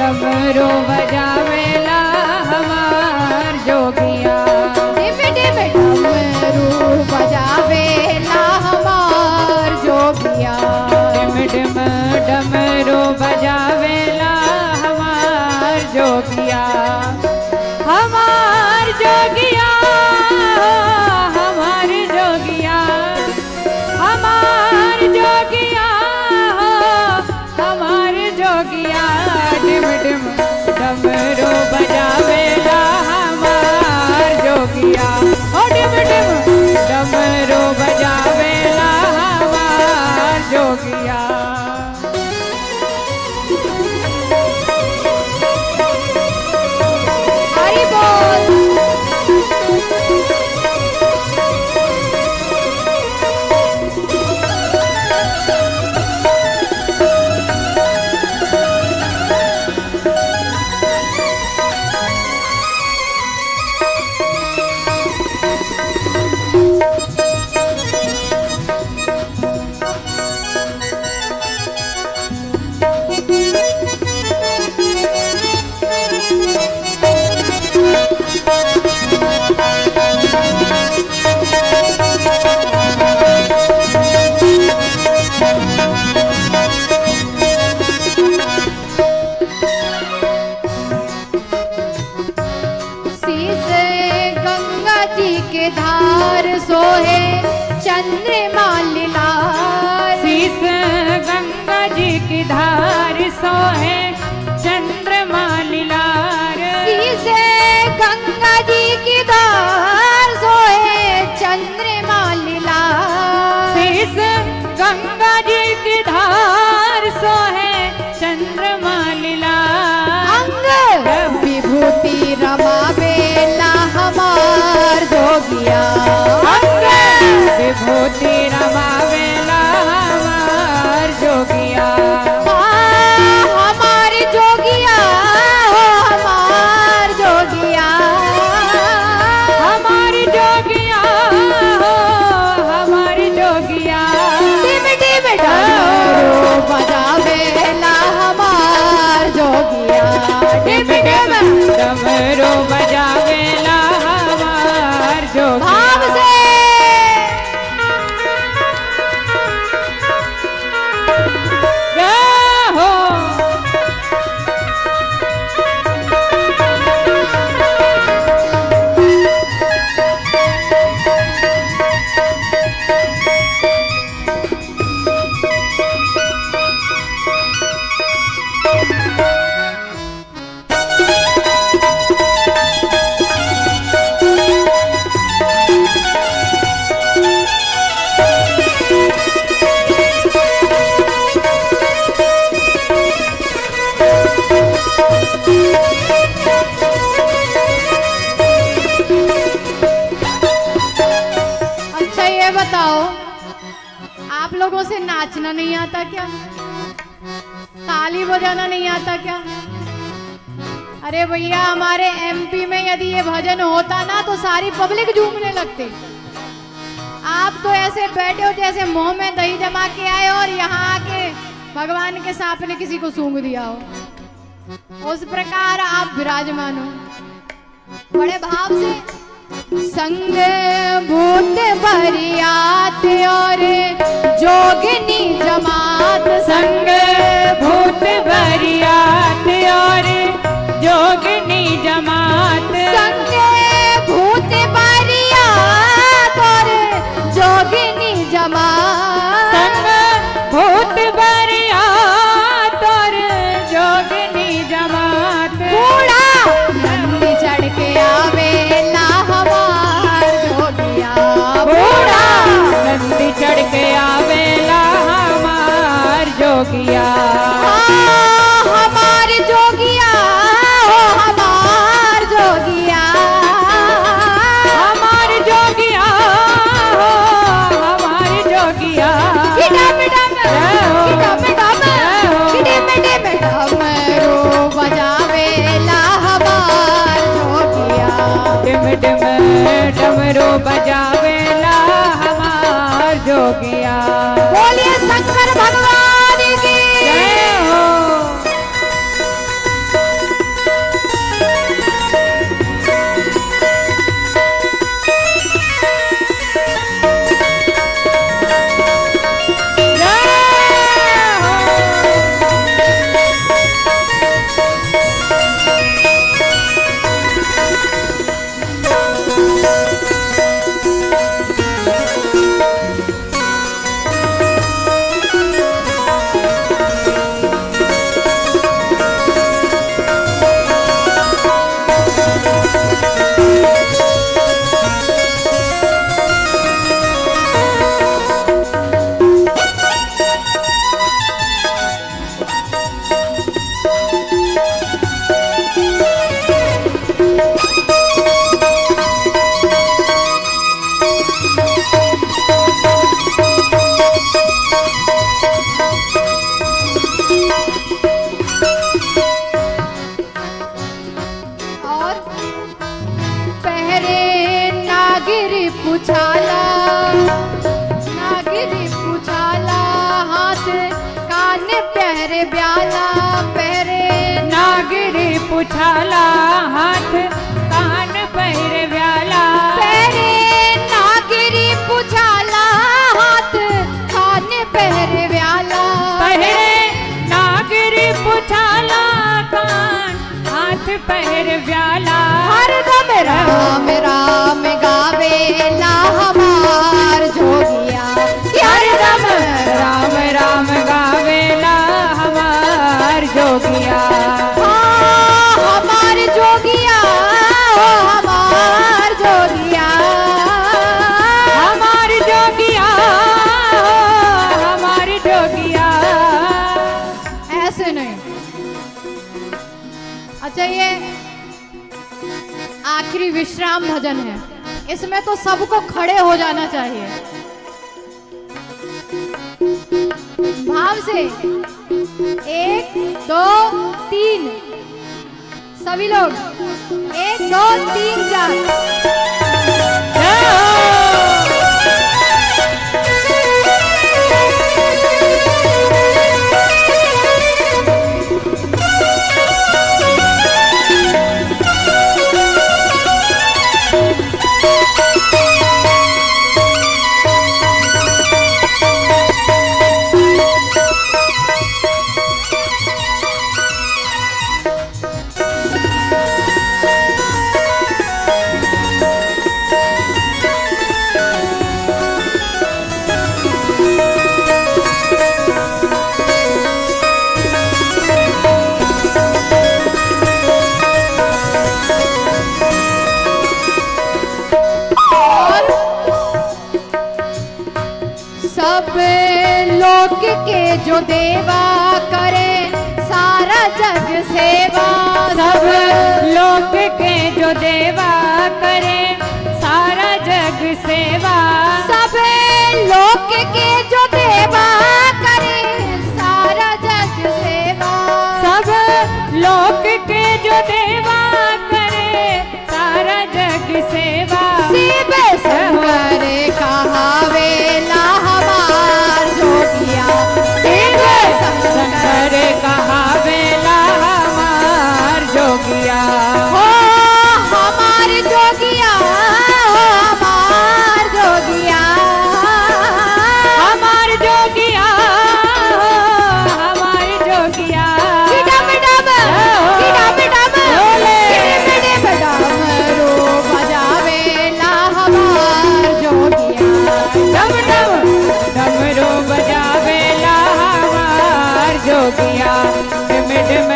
डमरू बजावेला हमार जोगिया। डिम डिम डमरू बजावेला हमार जोगिया। डिम डिम डमरू बजावेला हमार जोगिया। हमार जोगिया हमार जोगिया हमार जोगिया हमार जोगिया। डिम डिम डमरू बजावेला हमार जोगिया। ओ डिम डिम डमरू बजावेला हमार जोगिया। हरि बोल। के धार सोहे चंद्रमा लीलार। शीस गंगा जी की धार सोहे चंद्रमा लीलार। शीस गंगा जी की धार सोहे चंद्रमा लीलार। शीस गंगा जी की धार सोहे चंद्रमा लीलार। अंग विभूति रमावेला हमार जोगिया। अंग विभूति रमावेला हमार जोगिया। हमार जोगिया हो हमार जोगिया। हमार जोगिया हो हमार जोगिया। डिम डिम डमरू बजावेला हमार जोगिया। डिम डिम डमरू बजावेला हमार जोगिया। भाव से जय हो। अच्छा ये बताओ, आप लोगों से नाचना नहीं आता क्या? ताली बजाना नहीं आता क्या? अरे भैया, हमारे एमपी में यदि ये भजन होता ना तो सारी पब्लिक झूमने लगती। आप तो ऐसे बैठे हो जैसे मुंह में दही जमा के आए और यहाँ आके भगवान के सांप ने किसी को सूंघ दिया हो। उस प्रकार आप विराजमान हो बड़े भाव से। संग भूत बरियात और जोगिनी जमात। संग भूत बरियात और जोगिनी जमात। संग भूत बरियात और जोगिनी जमात। संग भूत बरियात और जोगिनी जमात। बूढ़ा नंदी चढ़ के आवेला हमार जोगिया। बूढ़ा नंदी चढ़ के आवेला हमार जोगिया। हमार जोगिया हो हमार जोगिया। हमार जोगिया हो हमार जोगिया। डम डमरू बजावेला हमार जोगिया। डिम डिम डमरू बजावेला हमार जोगिया। बोलिए शंकर भगवान की जय हो। पुछाला, नागिरी पुछाला, हाथ कान पहरे ब्याला, पहरे नागिरी पुछाला हाथ कान पहिरे व्याला, पहरे नागिरी पुछाला, हाथ कान पहरे ब्याला, पहिरे नागिरी पुछाला कान हाथ पहिरे व्याला। हरदम राम राम गावेला हमार जोगिया, हरदम राम राम गावेला हमार जोगिया। हाँ, हमार जोगिया, हमार जोगिया, हमार जोगिया, हमार जोगिया। ऐसे नहीं। अच्छा, ये आखिरी विश्राम भजन है, इसमें तो सबको खड़े हो जाना चाहिए भाव से। 1 2 3 सभी लोग 1 2 3 4। सब लोक के जो देवा करे सारा जग सेवा, सब लोक के जो देवा करे सारा जग सेवा, सब लोक के जो देवा करे सारा जग सेवा, सब लोक के जो देवा करे सारा जग सेवा। शिव शंकर कहावेला हमार जोगिया, शिव शंकर कहावेला हमार जोगिया। हो हमार जोगिया, हमार जोगिया, हमार जोगिया, हमार जोगिया। डम डम डम डम डम डमरू बजावेला हमार जोगिया, डम डम डमरू बजावेला हमार जोगिया, डिम डिम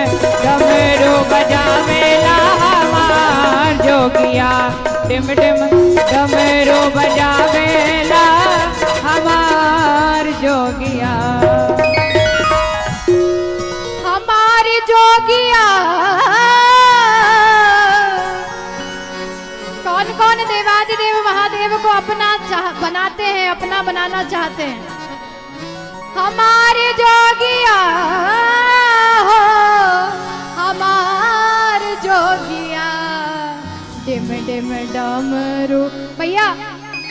डमरू बजावेला हमार जोगिया, डिम डिम डमरू बजावेला हमार जोगिया। हमार जोगिया। कौन कौन देवादिदेव महादेव को बनाते हैं, अपना बनाना चाहते हैं? हमारे जोगिया हो, हमार जोगिया, डिम डिम डमरू। भैया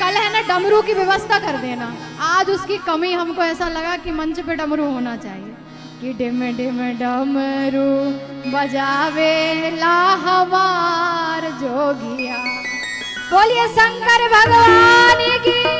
कल है ना, डमरू की व्यवस्था कर देना, आज उसकी कमी हमको ऐसा लगा कि मंच पे डमरू होना चाहिए, कि डिम डिम डमरू बजावेला हमार जोगिया। बोलिए शंकर भगवान की।